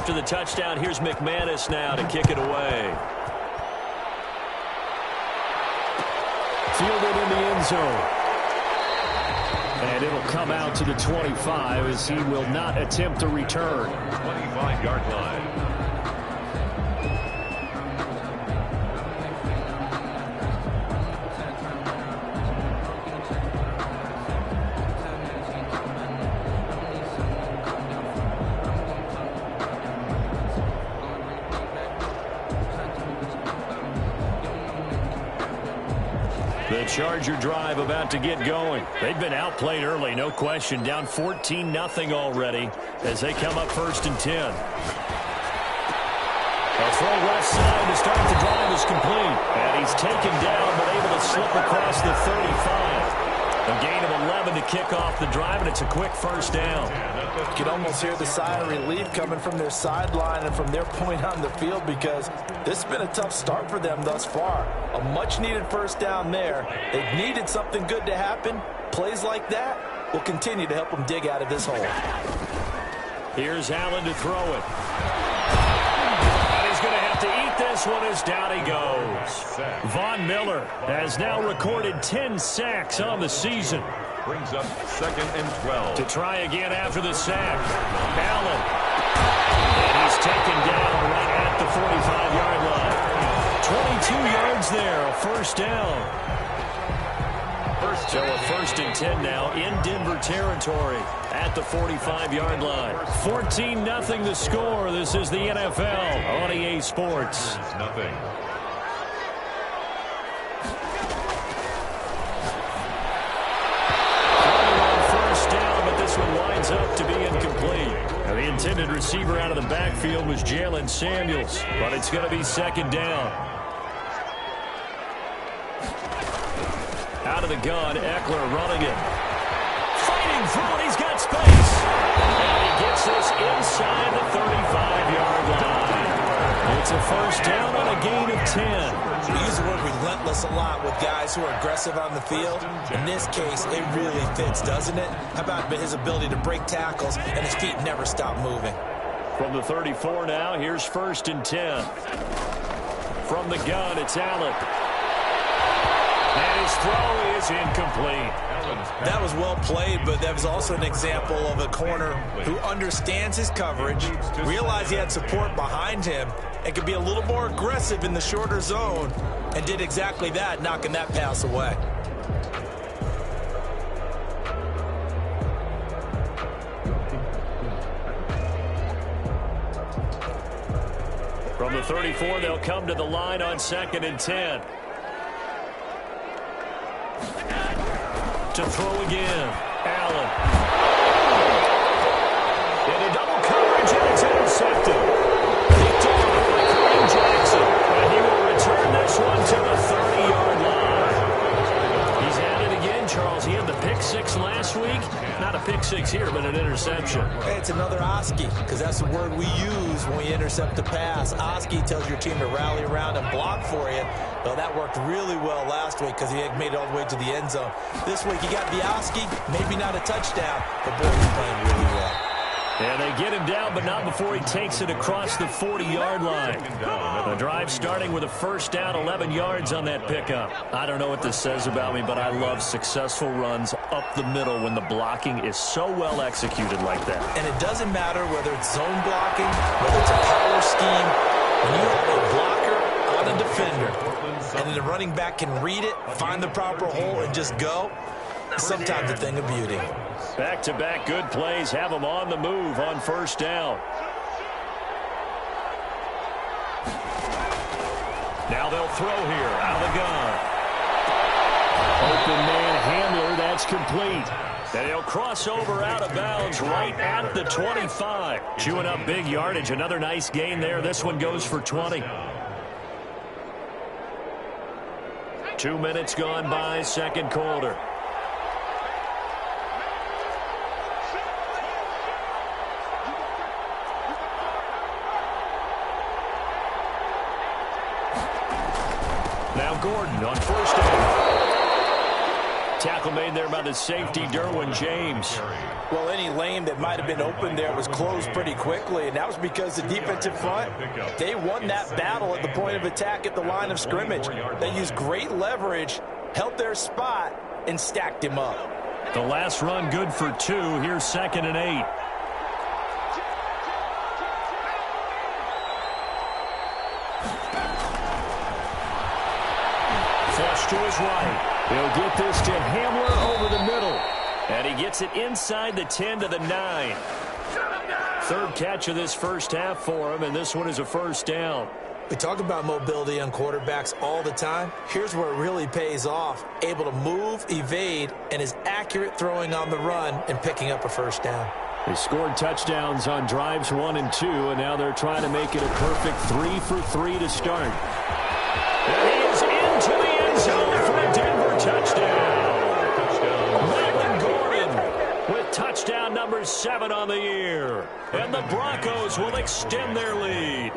after the touchdown. Here's McManus now to kick it away. Fielded in the end zone. And it'll come out to the 25 as he will not attempt to return. 25-yard line. The Charger drive about to get going. They've been outplayed early, no question. Down 14-0 already as they come up 1st and 10. A throw left side to start the drive is complete. And he's taken down but able to slip across the 35. A gain of 11 to kick off the drive, and it's a quick 1st down. You can almost hear the sigh of relief coming from their sideline and from their point on the field because this has been a tough start for them thus far. A much-needed 1st down there. They've needed something good to happen. Plays like that will continue to help them dig out of this hole. Here's Allen to throw it. And he's going to have to eat this one as down he goes. Von Miller has now recorded 10 sacks on the season. Brings up 2nd and 12. To try again after the sack. Allen. And he's taken down right at the 45-yard line. 22 yards there, a 1st down. So a 1st and 10 now in Denver territory at the 45-yard line. 14-0 the score. This is the NFL on EA Sports. Nothing. Winds up to be incomplete. Now, the intended receiver out of the backfield was Jalen Samuels, but it's going to be 2nd down. Out of the gun, Eckler running it. Fighting through it, he's got space. And he gets this inside the 35-yard line. It's a 1st down on a gain of 10. We use the word relentless a lot with guys who are aggressive on the field. In this case, it really fits, doesn't it? How about his ability to break tackles and his feet never stop moving? From the 34 now, here's 1st and 10. From the gun, it's Allen. And his throw is incomplete. That was well played, but that was also an example of a corner who understands his coverage, realized he had support behind him, and could be a little more aggressive in the shorter zone, and did exactly that, knocking that pass away. From the 34, they'll come to the line on 2nd and 10. To throw again, Allen. In a double coverage, and it's intercepted. Picked off by Kareem Jackson, and he will return this one to the 30-yard line. He's at it again, Charles. He had the pick 6 last week. Not a pick 6 here, but an interception. Hey, it's another Oski, because that's the word we use when we intercept a pass. Oski tells your team to rally around and block for you. Well, that worked really well last week because he had made it all the way to the end zone. This week, he got the Oski, maybe not a touchdown, but boy, he's playing really well. And they get him down, but not before he takes it across the 40-yard line. The drive starting with a 1st down, 11 yards on that pickup. I don't know what this says about me, but I love successful runs up the middle when the blocking is so well executed like that. And it doesn't matter whether it's zone blocking, whether it's a power scheme. When you have a blocker on a defender, and then the running back can read it, find the proper hole, and just go, sometimes a thing of beauty. Back-to-back good plays have them on the move on 1st down. Now they'll throw here out of the gun. Open man Hamler, that's complete. And he'll cross over out of bounds right at the 25. Chewing up big yardage. Another nice gain there. This one goes for 20. 2 minutes gone by, 2nd quarter. Now Gordon on 1st down. tackle made there by the safety, Derwin James. Well, any lane that might have been open there was closed pretty quickly, and that was because the defensive front, they won that battle at the point of attack at the line of scrimmage. They used great leverage, held their spot, and stacked him up. The last run good for 2. Here's 2nd and 8. Flush to his right. He'll get this to Hamler over the middle. And he gets it inside the 10 to the 9. Third catch of this first half for him, and this one is a first down. We talk about mobility on quarterbacks all the time. Here's where it really pays off. Able to move, evade, and is accurate throwing on the run and picking up a first down. They scored touchdowns on drives 1 and 2, and now they're trying to make it a perfect 3 for 3 to start. And he is into the end zone for a Denver touchdown. Melvin Gordon with touchdown number 7 on the year. And the Broncos will extend their lead.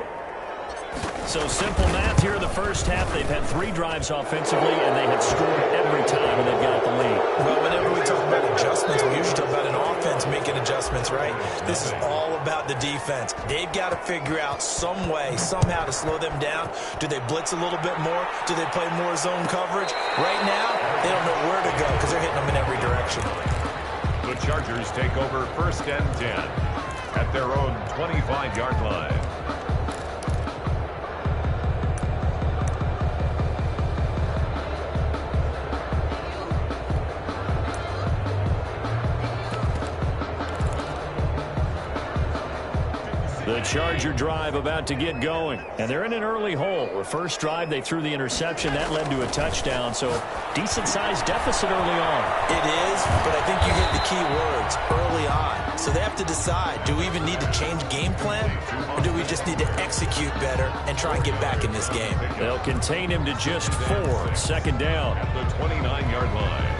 So simple math here in the first half. They've had 3 drives offensively, and they have scored every time, and they've got the lead. Well, whenever we talk about adjustments, we usually talk about an offense making adjustments, right? This is all about the defense. They've got to figure out some way, somehow to slow them down. Do they blitz a little bit more? Do they play more zone coverage? Right now, they don't know where to go because they're hitting them in every direction. The Chargers take over 1st and 10 at their own 25-yard line. The Charger drive about to get going. And they're in an early hole. The first drive, they threw the interception. That led to a touchdown. So decent-sized deficit early on. It is, but I think you hit the key words, early on. So they have to decide, do we even need to change game plan? Or do we just need to execute better and try and get back in this game? They'll contain him to just 4. 2nd down. At the 29-yard line.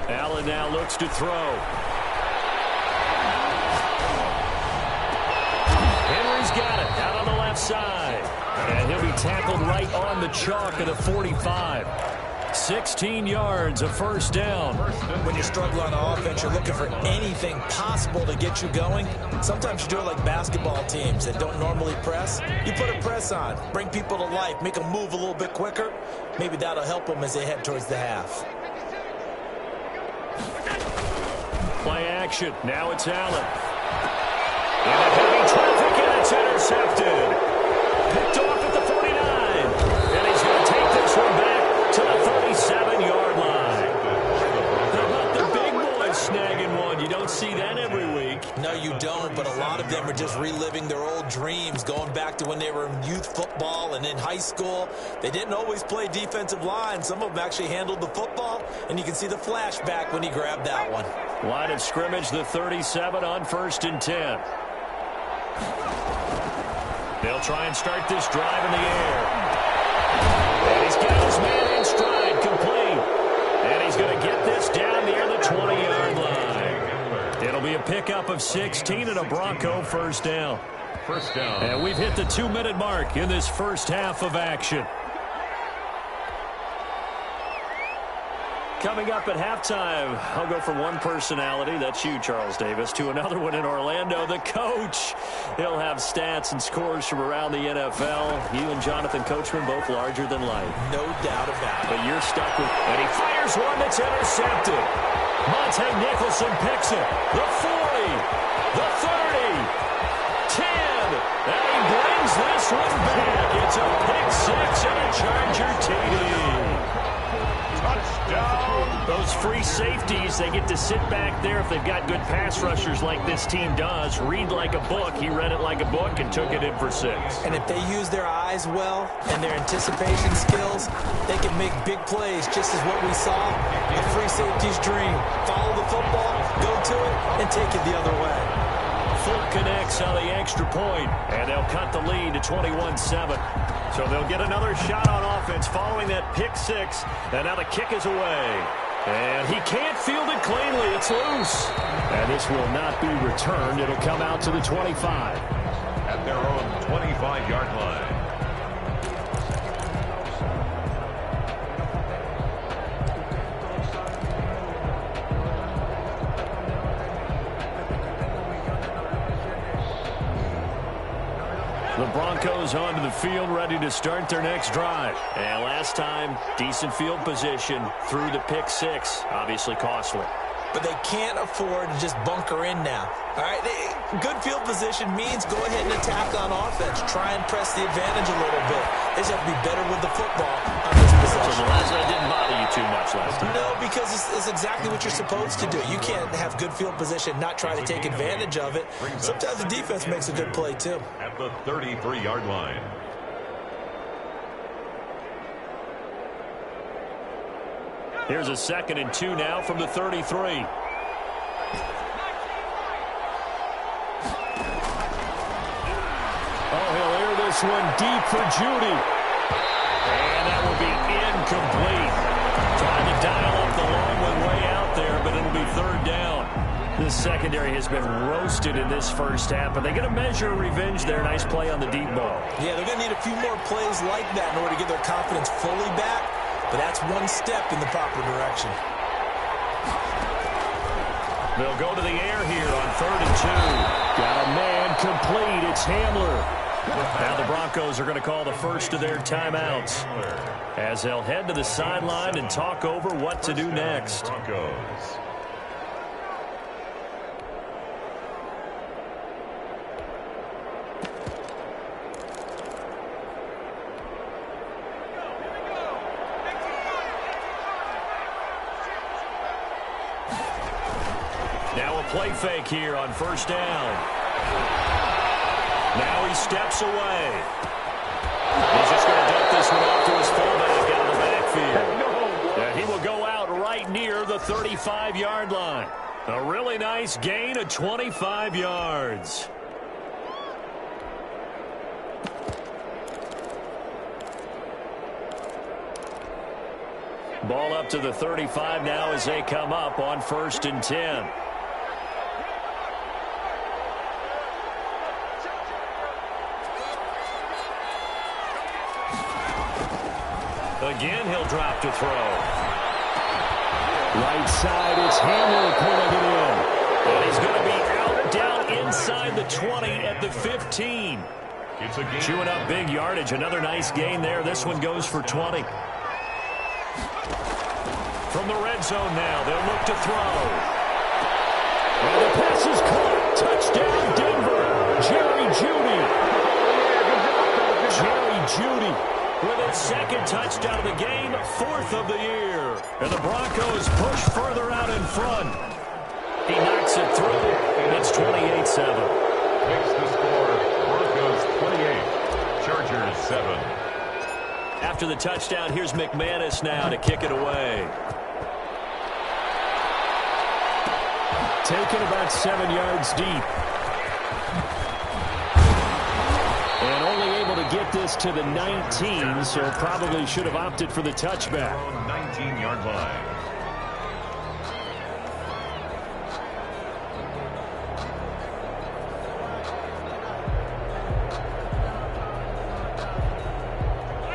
Allen now looks to throw. Henry's got it out on the left side. And he'll be tackled right on the chalk of the 45. 16 yards, a first down. When you struggle on offense, you're looking for anything possible to get you going. Sometimes you do it like basketball teams that don't normally press. You put a press on, bring people to life, make them move a little bit quicker. Maybe that'll help them as they head towards the half. Play action. Now it's Allen. And heavy traffic, and it's intercepted. Picked off at the 49. And he's going to take this one back to the 37-yard line. How about the big boys snagging one? You don't see that every week. No, you don't, but a lot of them are just reliving their old dreams, going back to when they were in youth football and in high school. They didn't always play defensive line. Some of them actually handled the football, and you can see the flashback when he grabbed that one. Line of scrimmage, the 37 on 1st and 10. They'll try and start this drive in the air. And he's got his man in stride, complete. And he's going to get this down near the 20-yard line. It'll be a pickup of 16 and a Bronco first down. First down. And we've hit the 2-minute mark in this first half of action. Coming up at halftime, I'll go from one personality, that's you, Charles Davis, to another one in Orlando, the coach. He'll have stats and scores from around the NFL. You and Jonathan Coachman, both larger than life. No doubt about it. But you're stuck with, and he fires one that's intercepted. Monte Nicholson picks it. The 40, the 30, 10, and he brings this one back. It's a pick 6 and a Charger TD. Touchdown. Those free safeties, they get to sit back there if they've got good pass rushers like this team does. Read like a book. He read it like a book and took it in for 6. And if they use their eyes well and their anticipation skills, they can make big plays, just as what we saw. A free safety's dream. Follow the football, go to it, and take it the other way. Full connects on the extra point, and they'll cut the lead to 21-7. So they'll get another shot on offense following that pick 6, and now the kick is away. And he can't field it cleanly. It's loose. And this will not be returned. It'll come out to the 25. At at their own 25-yard line. The Broncos onto the field, ready to start their next drive. And last time, decent field position through the pick six. Obviously costly. But they can't afford to just bunker in now. All right, good field position means go ahead and attack on offense. Try and press the advantage a little bit. They just have to be better with the football on this possession. So the last one didn't bother you too much last time? No, because it's exactly what you're supposed to do. You can't have good field position, not try to take advantage of it. Sometimes the defense makes a good play, too. At the 33-yard line. Here's a 2nd and 2 now from the 33. Oh, he'll air this one deep for Judy. And that will be incomplete. Trying to dial up the long one way out there, but it'll be 3rd down. This secondary has been roasted in this first half, but they're going to measure revenge there. Nice play on the deep ball. Yeah, they're going to need a few more plays like that in order to get their confidence fully back. But that's one step in the proper direction. They'll go to the air here on 3rd and 2. Got a man complete. It's Hamler. Now the Broncos are going to call the first of their timeouts as they'll head to the sideline and talk over what to do next. Broncos. Now a play fake here on 1st down. Now he steps away. He's just going to dump this one off to his fullback out of the backfield. And he will go out right near the 35-yard line. A really nice gain of 25 yards. Ball up to the 35 now as they come up on 1st and 10. Again, he'll drop to throw. Right side, it's Hamler pulling it in. And he's going to be out down inside the 20 at the 15. Chewing up big yardage. Another nice gain there. This one goes for 20. From the red zone now, they'll look to throw. And the pass is caught. Touchdown, Denver. Jerry Jeudy. Jerry Jeudy with his 2nd touchdown of the game, 4th of the year. And the Broncos push further out in front. He knocks it through. It's 28-7. Makes the score Broncos 28, Chargers 7. After the touchdown, here's McManus now to kick it away. Taken about 7 yards deep. And only able to get this to the 19, so probably should have opted for the touchback. 19-yard line.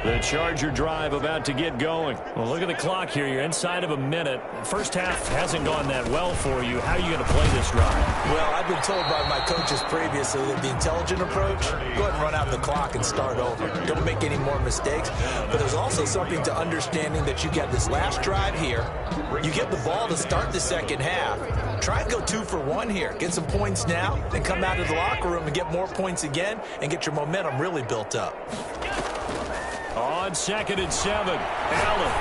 The Charger drive about to get going. Well, look at the clock here. You're inside of a minute. First half hasn't gone that well for you. How are you going to play this drive? Well, I've been told by my coaches previously that the intelligent approach, go ahead and run out the clock and start over. Don't make any more mistakes. But there's also something to understanding that you get this last drive here. You get the ball to start the second half. Try and go 2 for 1 here. Get some points now, then come out of the locker room and get more points again and get your momentum really built up. On 2nd and 7, Allen.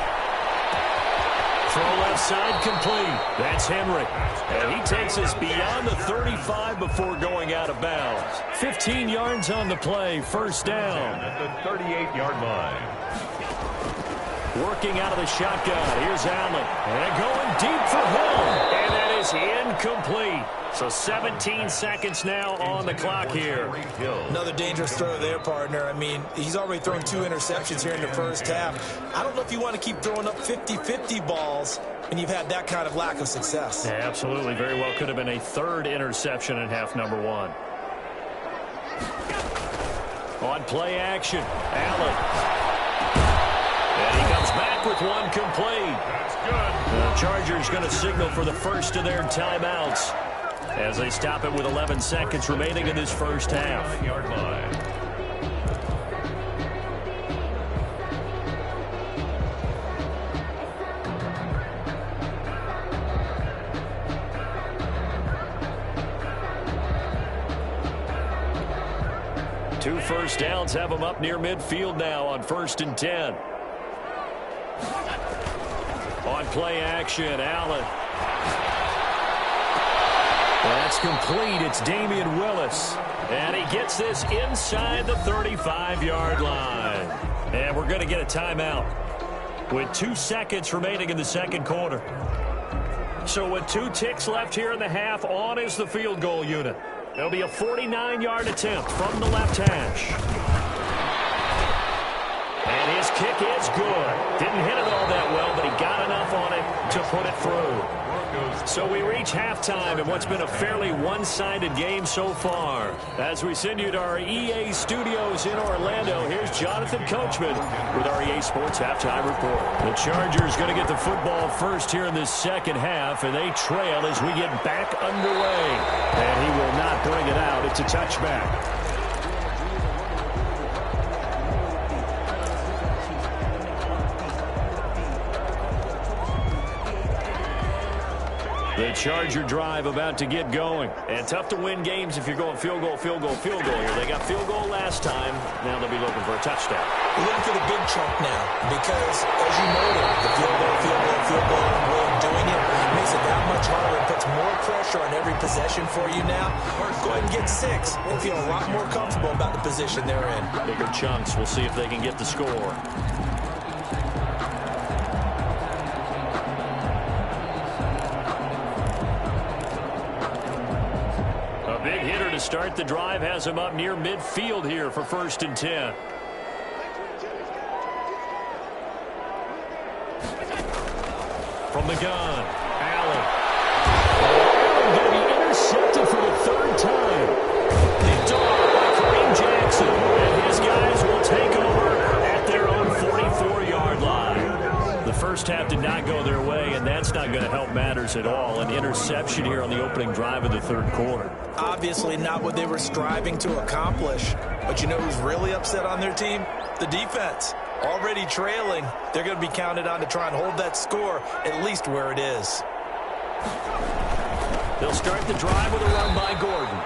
Throw left side complete. That's Henry. And he takes us beyond the 35 before going out of bounds. 15 yards on the play, 1st down. At the 38-yard line. Working out of the shotgun. Here's Allen. And going deep for Hill. And that is incomplete. So 17 seconds now on the clock here. Another dangerous throw there, partner. I mean, he's already thrown 2 interceptions here in the first half. I don't know if you want to keep throwing up 50-50 balls when you've had that kind of lack of success. Yeah, absolutely. Very well could have been a 3rd interception in half number 1. On play action, Allen. And he comes back with one complete. That's good. The Chargers going to signal for the first of their timeouts as they stop it with 11 seconds remaining in this first half. 9-yard line. Two first downs have them up near midfield now on 1st and 10. On play action, Allen. That's complete. It's Damian Willis. And he gets this inside the 35-yard line. And we're going to get a timeout with 2 seconds remaining in the second quarter. So with 2 ticks left here in the half, on is the field goal unit. There'll be a 49-yard attempt from the left hash. And his kick is good. Didn't hit it all that well, but he got enough on it to put it through. So we reach halftime in what's been a fairly one-sided game so far. As we send you to our EA studios in Orlando, here's Jonathan Coachman with our EA Sports Halftime Report. The Chargers going to get the football first here in this second half, and they trail as we get back underway. And he will not bring it out. It's a touchback. The Charger drive about to get going. And tough to win games if you're going field goal, field goal, field goal here. They got field goal last time. Now they'll be looking for a touchdown. We're looking for the big chunk now because, as you noted, the field goal, and way of doing it makes it that much harder and puts more pressure on every possession for you now. Go ahead and get 6 and feel a lot more comfortable about the position they're in. Bigger chunks. We'll see if they can get the score. Big hitter to start the drive has him up near midfield here for 1st and 10. From the gun, Allen. Going to be intercepted for the 3rd time. Picked off by Kareem Jackson. And his guys will take over at their own 44-yard line. The first half did not go their way, and that's not going to help matters at all. An interception here on the opening drive of the 3rd quarter. Obviously not what they were striving to accomplish. But you know who's really upset on their team? The defense. Already trailing. They're going to be counted on to try and hold that score at least where it is. They'll start the drive with a run by Gordon.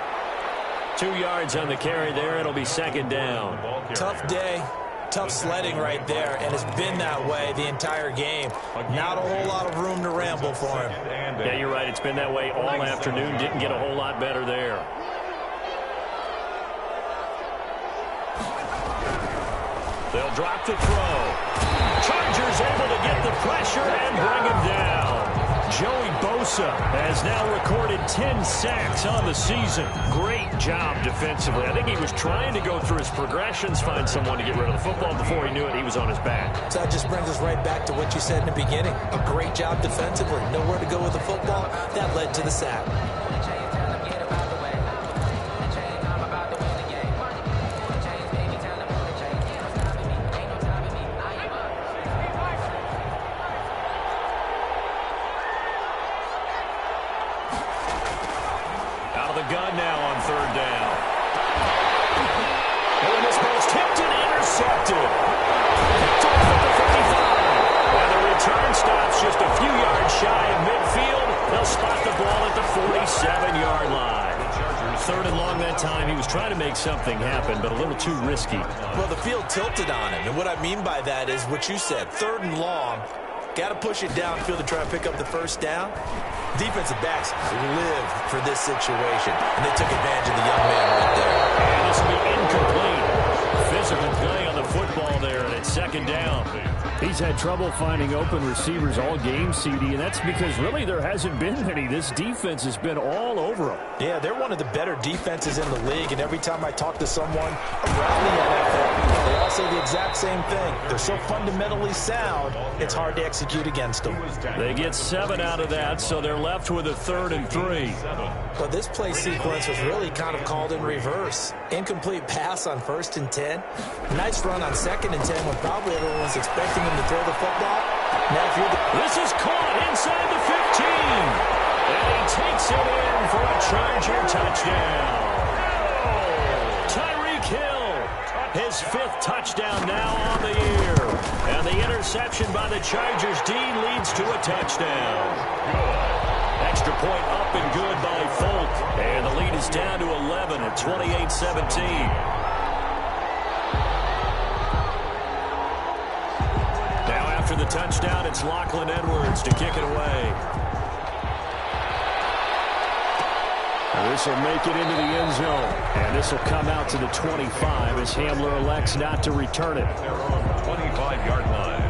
2 yards on the carry there. It'll be 2nd down. Tough day. Tough sledding right there, and it's been that way the entire game. Not a whole lot of room to ramble for him. Yeah, you're right. It's been that way all afternoon. Didn't get a whole lot better there. They'll drop the throw. Chargers able to get the pressure and bring him down. Joey Bosa has now recorded 10 sacks on the season. Great job defensively. I think he was trying to go through his progressions, find someone to get rid of the football. Before he knew it, he was on his back. So that just brings us right back to what you said in the beginning. A great job defensively. Nowhere to go with the football. That led to the sack. Gun now on 3rd down. And this ball's tipped and intercepted. Picked off at the 55. And the return stops just a few yards shy of midfield. They'll spot the ball at the 47-yard line. 3rd and long that time. He was trying to make something happen, but a little too risky. Well, the field tilted on him. And what I mean by that is what you said. 3rd and long. Got to push it downfield to try to pick up the 1st down. Defensive backs live for this situation, and they took advantage of the young man right there. And this will be incomplete. Physical play on the football there, and it's 2nd down. He's had trouble finding open receivers all game, CD, and that's because really there hasn't been many. This defense has been all over him. Yeah, they're one of the better defenses in the league, and every time I talk to someone around the NFL, They all say the exact same thing. They're so fundamentally sound, it's hard to execute against them. They get 7 out of that, so they're left with a 3rd and 3. But this play sequence was really kind of called in reverse. Incomplete pass on 1st and 10. Nice run on 2nd and 10 when probably everyone was expecting him to throw the football. Now, if you're this is caught inside the 15. And he takes it in for a Charger touchdown. Tyreek Hill, his 5th touchdown now on the year. And the interception by the Chargers D leads to a touchdown. Extra point up and good by Folk. And the lead is down to 11 at 28-17. Now after the touchdown, it's Lachlan Edwards to kick it away. And this will make it into the end zone. And this will come out to the 25 as Hamler elects not to return it. Their own 25-yard line.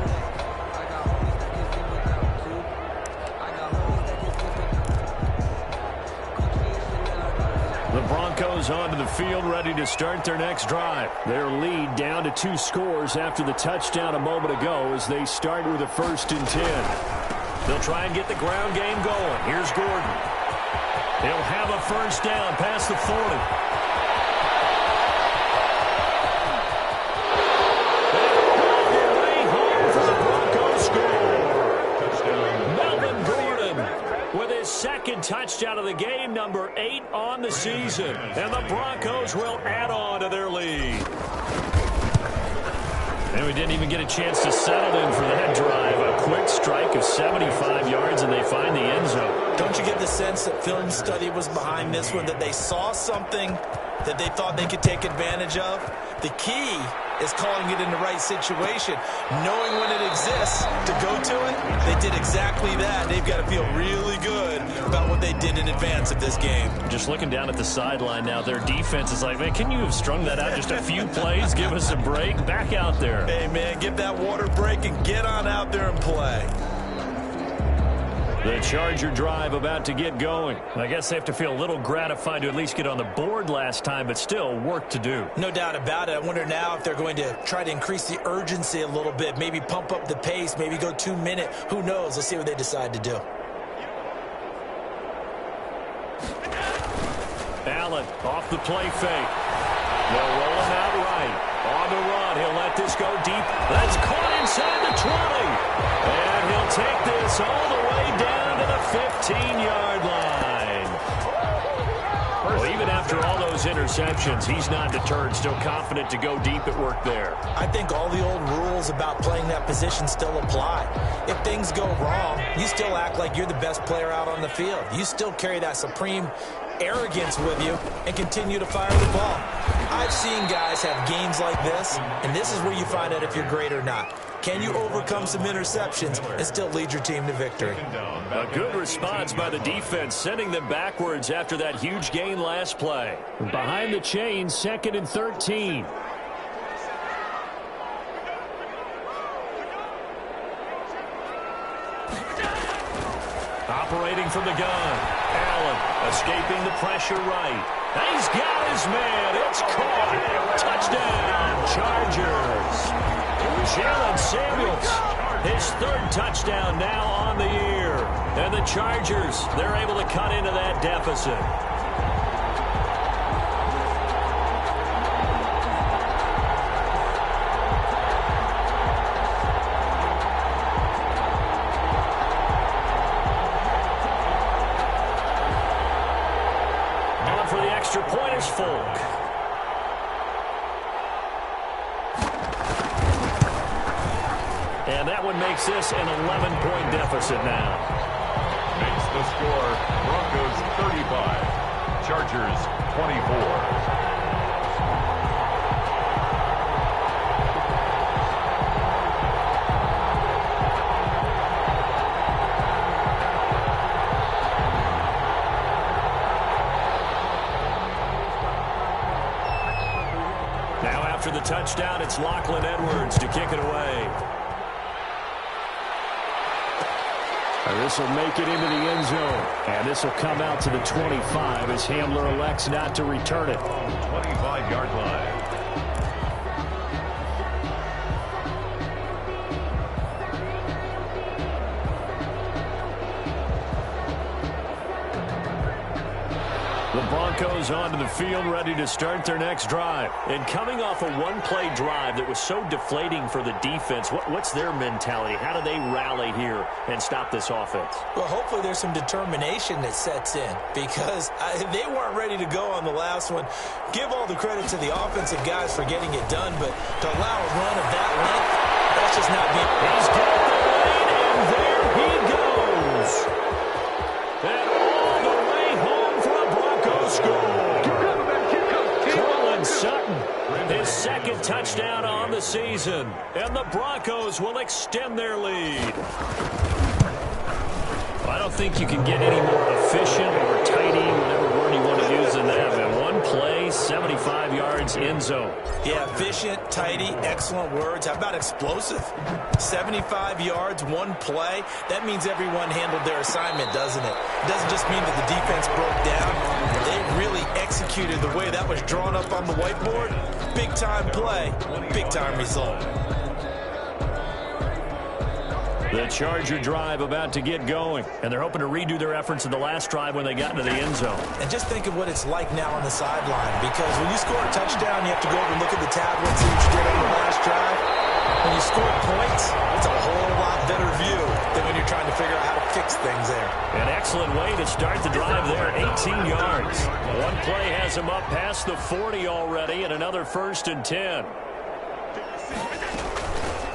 The Broncos onto the field, ready to start their next drive. Their lead down to 2 scores after the touchdown a moment ago as they start with a 1st and 10. They'll try and get the ground game going. Here's Gordon. He'll have a 1st down past the 40. Way home for the Broncos score. Melvin Gordon with his 2nd touchdown of the game, number 8 on the season. And the Broncos will add on to their lead. And we didn't even get a chance to settle in for that drive. A quick strike of 75 yards, and they find the end zone. Don't you get the sense that film study was behind this one, that they saw something that they thought they could take advantage of? The key is calling it in the right situation, knowing when it exists to go to it. They did exactly that. They've got to feel really good about what they did in advance of this game. Just looking down at the sideline now, their defense is like, man, can you have strung that out just a few plays? Give us a break. Back out there. Hey, man, get that water break and get on out there and play. The Charger drive about to get going. I guess they have to feel a little gratified to at least get on the board last time, but still work to do. No doubt about it. I wonder now if they're going to try to increase the urgency a little bit, maybe pump up the pace, maybe go 2-minute. Who knows? Let's see what they decide to do. Allen off the play fake. They'll roll him out right. On the run, he'll let this go deep. That's caught inside the 20. And he'll take this all the way down to the 15-yard line. Well, even after all those interceptions, he's not deterred, still confident to go deep at work there. I think all the old rules about playing that position still apply. If things go wrong, you still act like you're the best player out on the field. You still carry that supreme arrogance with you and continue to fire the ball. I've seen guys have games like this, and this is where you find out if you're great or not. Can you overcome some interceptions and still lead your team to victory? A good response by the defense, sending them backwards after that huge gain last play. Behind the chains, 2nd and 13. Operating from the gun. Allen escaping the pressure right. He's got his man. It's caught. Touchdown, Chargers. Jalen Samuels, his 3rd touchdown now on the year. And the Chargers, they're able to cut into that deficit. For the extra point is Folk. And that one makes this an 11-point deficit now. Makes the score Broncos 35, Chargers 24. After the touchdown, it's Lachlan Edwards to kick it away. And this will make it into the end zone. And this will come out to the 25 as Hamler elects not to return it. 25-yard line. The Broncos onto the field, ready to start their next drive. And coming off a one-play drive that was so deflating for the defense, what's their mentality? How do they rally here and stop this offense? Well, hopefully there's some determination that sets in because they weren't ready to go on the last one. Give all the credit to the offensive guys for getting it done, but to allow a run of that length, that's just not being... He's got the lead, and there he goes. And all the way home for a Broncos score. Sutton, his second touchdown on the season, and the Broncos will extend their lead. I don't think you can get any more efficient or tidy, whatever word you want to use in that. And one play, 75 yards, end zone. Yeah, efficient, tidy, excellent words. How about explosive? 75 yards, one play. That means everyone handled their assignment, doesn't it? It doesn't just mean that the defense broke down. They really executed the way that was drawn up on the whiteboard. Big-time play, big-time result. The Charger drive about to get going, and they're hoping to redo their efforts in the last drive when they got into the end zone. And just think of what it's like now on the sideline, because when you score a touchdown, you have to go over and look at the tablet and see what you did on the last drive. When you score points, it's a whole lot better view than when you're trying to figure out how to fix things there. An excellent way to start the drive there, 18 yards. One play has him up past the 40 already, and another 1st and 10.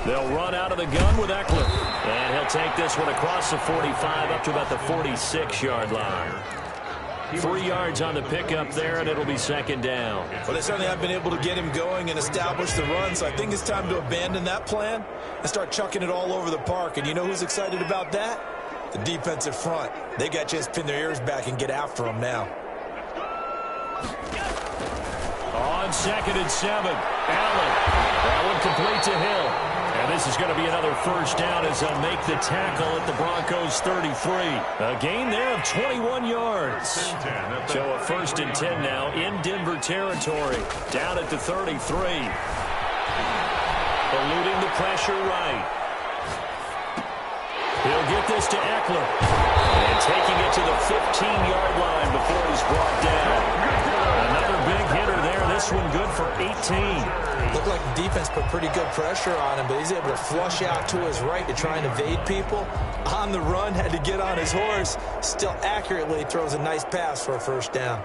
They'll run out of the gun with Eckler. And he'll take this one across the 45 up to about the 46-yard line. 3 yards on the pickup there, and it'll be 2nd down. Well, they certainly have been able to get him going and establish the run, so I think it's time to abandon that plan and start chucking it all over the park. And you know who's excited about that? The defensive front. They got a chance to pin their ears back and get after him now. On 2nd and 7, Allen. That one complete to Hill. And this is going to be another 1st down as they'll make the tackle at the Broncos 33. A gain there of 21 yards. So a 1st and 10 now in Denver territory. Down at the 33. Eluding the pressure right. He'll get this to Eckler. And taking it to the 15-yard line before he's brought down. Another big hitter there. This one good for 18. Looked like the defense put pretty good pressure on him, but he's able to flush out to his right to try and evade people. On the run, had to get on his horse. Still accurately throws a nice pass for a 1st down.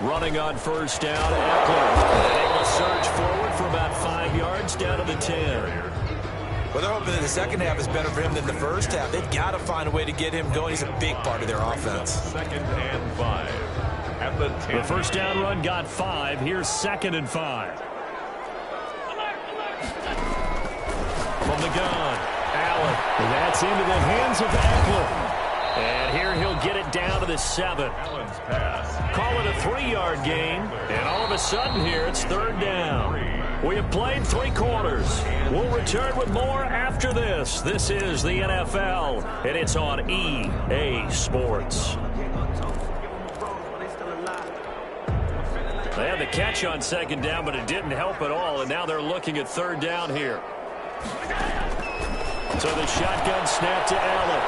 Running on 1st down, Eckler. Able to surge forward for about 5 yards down to the 10. Well, they're hoping that the second half is better for him than the first half. They've got to find a way to get him going. He's a big part of their offense. 2nd and 5 at the 10. The 1st down run got 5. Here's 2nd and 5. From the gun, Allen. And that's into the hands of Eckler. And here he'll get it down to the 7. Allen's pass. Call it a 3-yard gain. And all of a sudden here, it's 3rd down. We have played 3 quarters. We'll return with more after this. This is the NFL, and it's on EA Sports. They had the catch on 2nd down, but it didn't help at all, and now they're looking at 3rd down here. So the shotgun snap to Allen.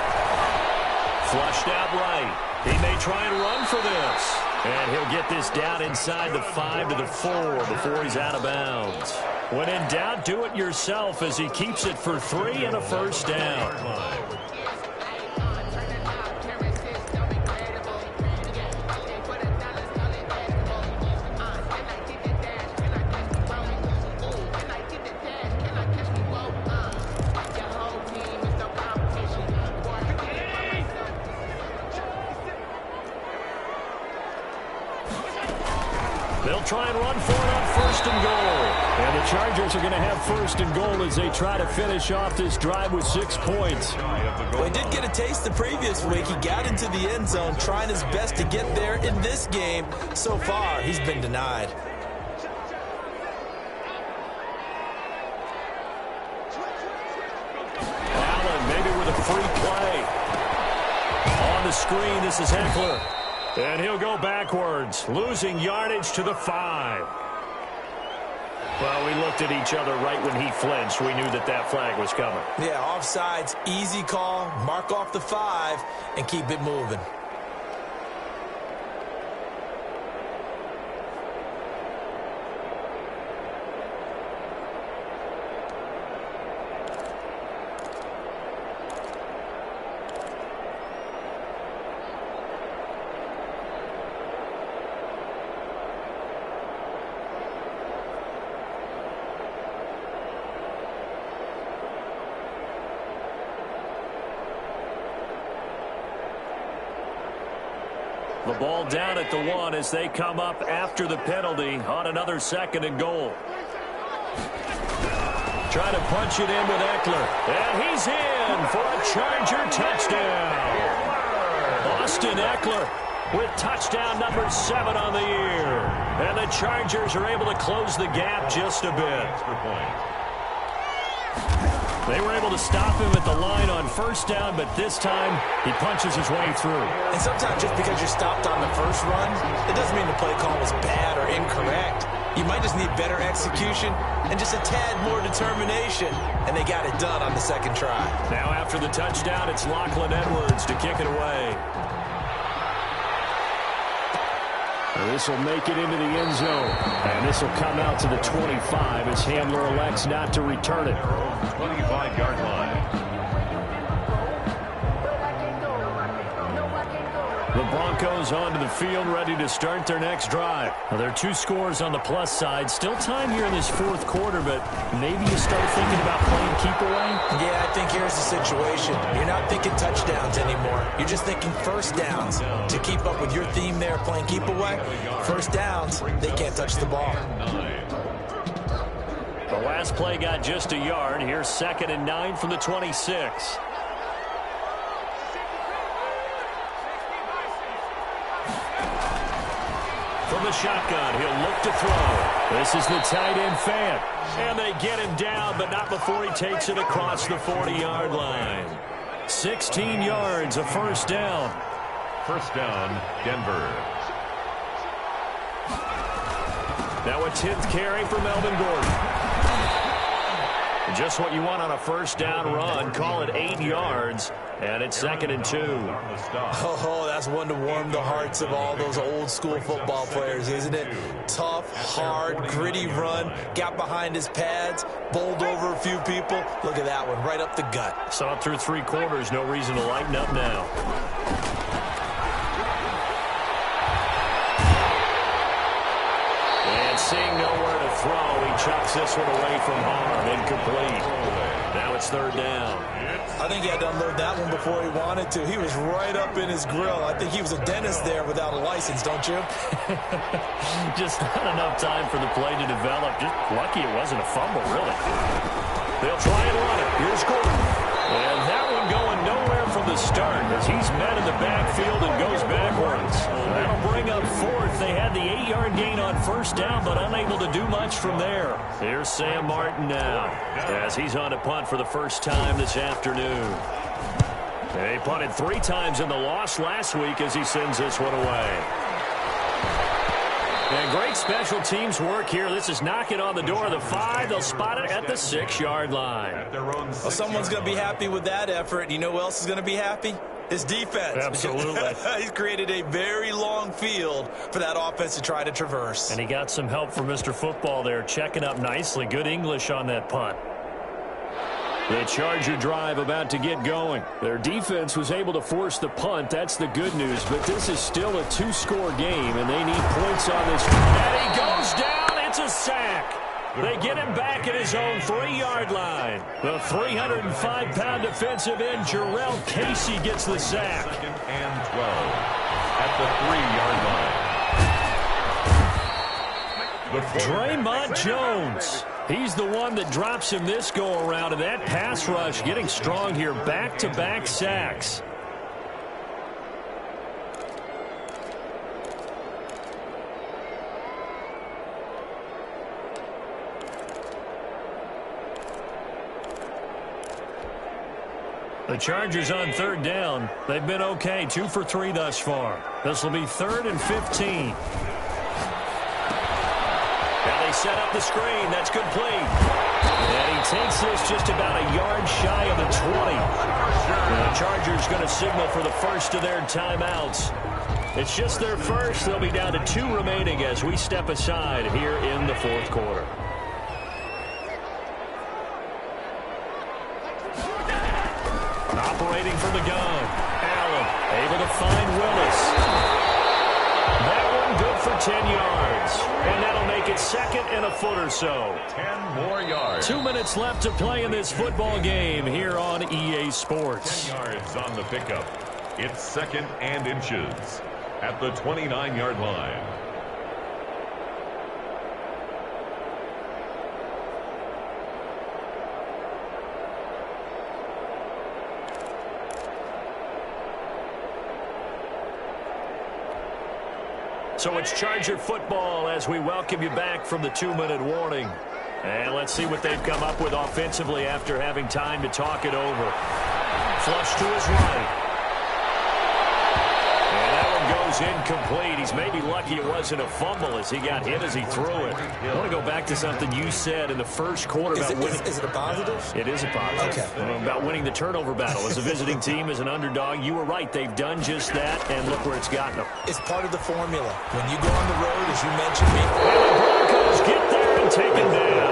Flushed out right. He may try and run for this. And he'll get this down inside the 5 to the 4 before he's out of bounds. When in doubt, do it yourself as he keeps it for 3 and a 1st down. They'll try and run for it on 1st and goal. And the Chargers are going to have 1st and goal as they try to finish off this drive with 6 points. Well, he did get a taste the previous week. He got into the end zone, trying his best to get there in this game. So far, he's been denied. Allen maybe with a free play. On the screen, this is Eckler. And he'll go backwards, losing yardage to the 5. Well, we looked at each other right when he flinched. We knew that that flag was coming. Yeah, offsides, easy call, mark off the 5, and keep it moving. The ball down at the 1 as they come up after the penalty on another 2nd and goal. Trying to punch it in with Eckler. And he's in for a Charger touchdown. Austin Eckler with touchdown number 7 on the year. And the Chargers are able to close the gap just a bit. Extra point. They were able to stop him at the line on 1st down, but this time he punches his way through. And sometimes just because you're stopped on the first run, it doesn't mean the play call was bad or incorrect. You might just need better execution and just a tad more determination, and they got it done on the 2nd try. Now after the touchdown, it's Lachlan Edwards to kick it away. This will make it into the end zone. And this will come out to the 25 as Hamler elects not to return it. 25-yard line. The Broncos onto the field, ready to start their next drive. Now, there are 2 scores on the plus side. Still time here in this 4th quarter, but maybe you start thinking about playing keep away? Yeah, I think here's the situation. You're not thinking touchdowns anymore. You're just thinking 1st downs. To keep up with your theme there, playing keep away, 1st downs, they can't touch the ball. The last play got just a yard. Here's 2nd and 9 from the 26. From the shotgun, he'll look to throw. This is the tight end fan. And they get him down, but not before he takes it across the 40-yard line. 16 yards, a 1st down. 1st down, Denver. Now a 10th carry for Melvin Gordon. Just what you want on a 1st down run. Call it 8 yards, and it's 2nd and 2. Oh, that's one to warm the hearts of all those old-school football players, isn't it? Tough, hard, gritty run. Got behind his pads, bowled over a few people. Look at that one, right up the gut. Saw it through 3 quarters. No reason to lighten up now. And seeing nowhere to throw, he chucks this one away from harm. Incomplete. Now it's 3rd down. I think he had to unload that one before he wanted to. He was right up in his grill. I think he was a dentist there without a license, don't you? Just not enough time for the play to develop. Just lucky it wasn't a fumble, really. They'll try and run it. Here's Gordon. And that one going nowhere from the start as he's met in the backfield and goes backwards. That'll bring up 4th. They had the 8-yard gain on 1st down, but unable to do much from there. Here's Sam Martin now as he's on to punt for the first time this afternoon. They punted 3 times in the loss last week as he sends this one away. And great special teams work here. This is knocking on the door of the 5. They'll spot it at the 6-yard line. Well, someone's going to be happy with that effort. You know who else is going to be happy? His defense. Absolutely. He's created a very long field for that offense to try to traverse. And he got some help from Mr. Football there, checking up nicely. Good English on that punt. The Charger drive about to get going. Their defense was able to force the punt. That's the good news. But this is still a 2-score game, and they need points on this. And he goes down. It's a sack. They get him back at his own 3-yard line. The 305-pound defensive end, Jarrell Casey, gets the sack. 2nd and 12 at the 3-yard line. Draymond Jones. He's the one that drops him this go-around, and that pass rush getting strong here. Back-to-back sacks. The Chargers on 3rd down. They've been okay, 2 for 3 thus far. This will be 3rd and 15. Now they set up off the screen. That's complete. And he takes this just about a yard shy of the 20. And the Chargers going to signal for the first of their timeouts. It's just their first. They'll be down to 2 remaining as we step aside here in the fourth quarter. Operating from the gun. Allen able to find Willis. That one good for 10 yards. And that'll make it second and a foot or so. 10 more yards. 2 minutes left to play in this football game here on EA Sports. 10 yards on the pickup. It's second and inches at the 29-yard line. So it's Charger football as we welcome you back from the 2-minute warning. And let's see what they've come up with offensively after having time to talk it over. Flush to his right. And that one goes incomplete. He's maybe lucky it wasn't a fumble as he got hit as he threw it. I want to go back to something you said in the first quarter about winning. Is it a positive? It is a positive. Okay. About winning the turnover battle. As a visiting team, as an underdog, you were right. They've done just that, and look where it's gotten them. It's part of the formula. When you go on the road, as you mentioned, And the Broncos get there and take him down.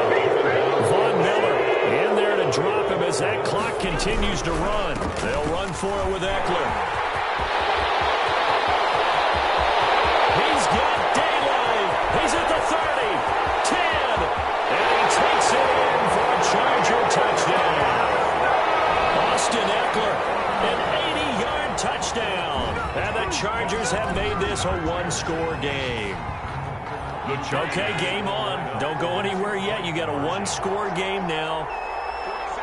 Von Miller in there to drop him as that clock continues to run. They'll run for it with Eckler. He's got daylight. He's at the 30, 10, and he takes it in for a Charger touchdown. Austin Eckler, an 80-yard touchdown. And the Chargers have made this a one-score game. Okay, game on. Don't go anywhere yet. You got a one-score game now.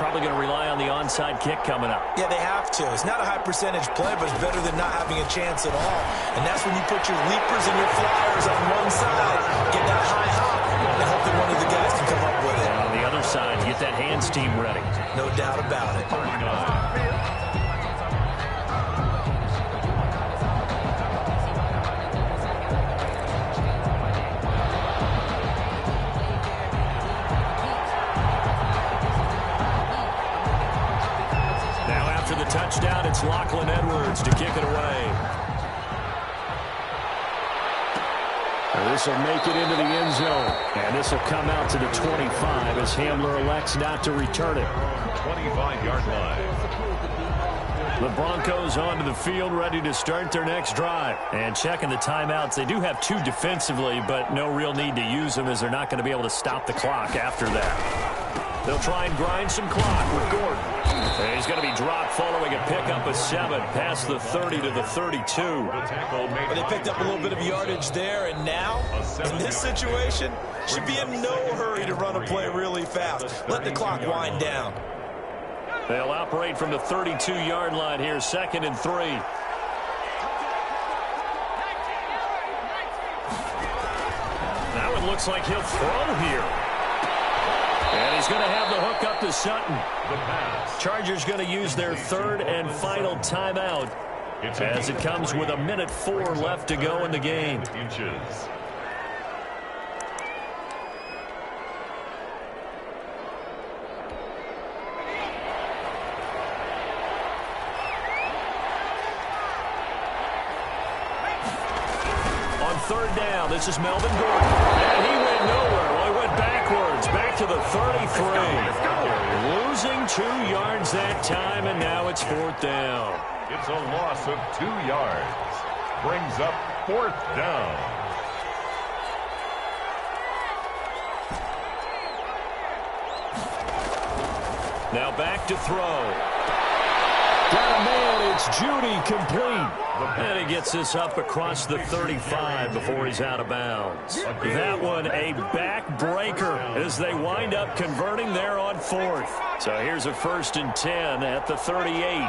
Probably going to rely on the onside kick coming up. Yeah, they have to. It's not a high percentage play, but it's better than not having a chance at all. And that's when you put your leapers and your flyers on one side, get that high hop, and hope that one of the guys can come up with it. And on the other side, get that hands team ready. No doubt about it. Touchdown, it's Lachlan Edwards to kick it away. This will make it into the end zone. And this will come out to the 25 as Hamler elects not to return it. 25-yard line. The Broncos onto the field, ready to start their next drive. And checking the timeouts. They do have 2 defensively, but no real need to use them as they're not going to be able to stop the clock after that. They'll try and grind some clock with Gordon. And he's going to be dropped following a pickup of 7 past the 30 to the 32. But they picked up a little bit of yardage there, and now, in this situation, should be in no hurry to run a play really fast. Let the clock wind down. They'll operate from the 32-yard line here, 2nd and 3. That one looks like he'll throw here. And he's going to have the hook up to Sutton. Chargers going to use their 3rd and final timeout as it comes with 1:04 left to go in the game. On 3rd down, this is Melvin Gordon. And he went nowhere. Well, he went backwards, back to the 33. Losing 2 yards that time, and now it's 4th down. It's a loss of 2 yards. Brings up 4th down. Now back to throw. Got a man, it's Judy, complete. And he gets this up across the 35 before he's out of bounds. That one a backbreaker as they wind up converting there on 4th. So here's a 1st and 10 at the 38.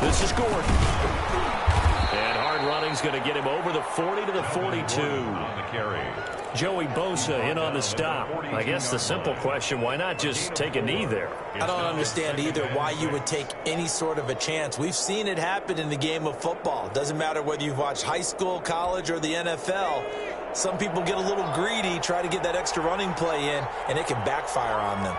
This is Gordon. And hard running's going to get him over the 40 to the 42. On the carry. Joey Bosa in on the stop. I guess the simple question, why not just take a knee there? I don't understand either why you would take any sort of a chance. We've seen it happen in the game of football. Doesn't matter whether you've watched high school, college, or the NFL. Some people get a little greedy, try to get that extra running play in, and it can backfire on them.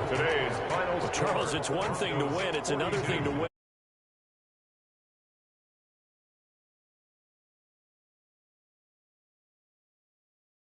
Today's final score. Charles, it's one thing to win. It's another thing to win.